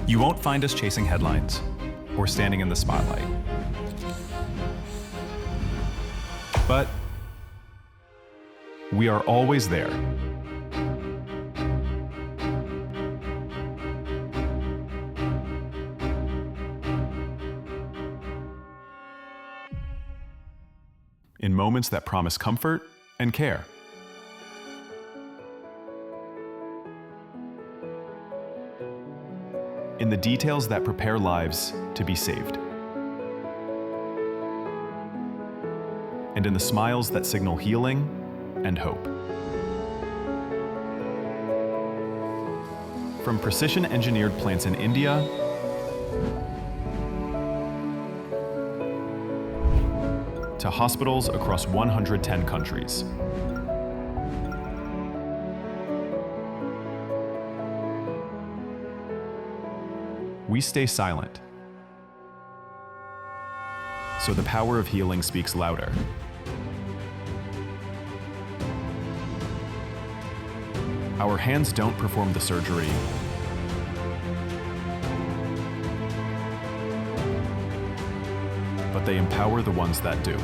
You won't find us chasing headlines or standing in the spotlight. But we are always there. In moments that promise comfort and care. In the details that prepare lives to be saved. And in the smiles that signal healing and hope. From precision-engineered plants in India to hospitals across 110 countries. We stay silent, so the power of healing speaks louder. Our hands don't perform the surgery, but they empower the ones that do.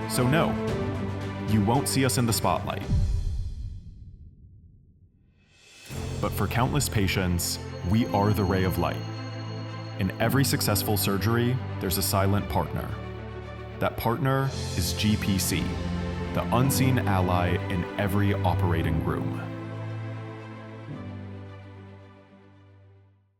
So no, you won't see us in the spotlight. But for countless patients, we are the ray of light. In every successful surgery, there's a silent partner. That partner is GPC, the unseen ally in every operating room.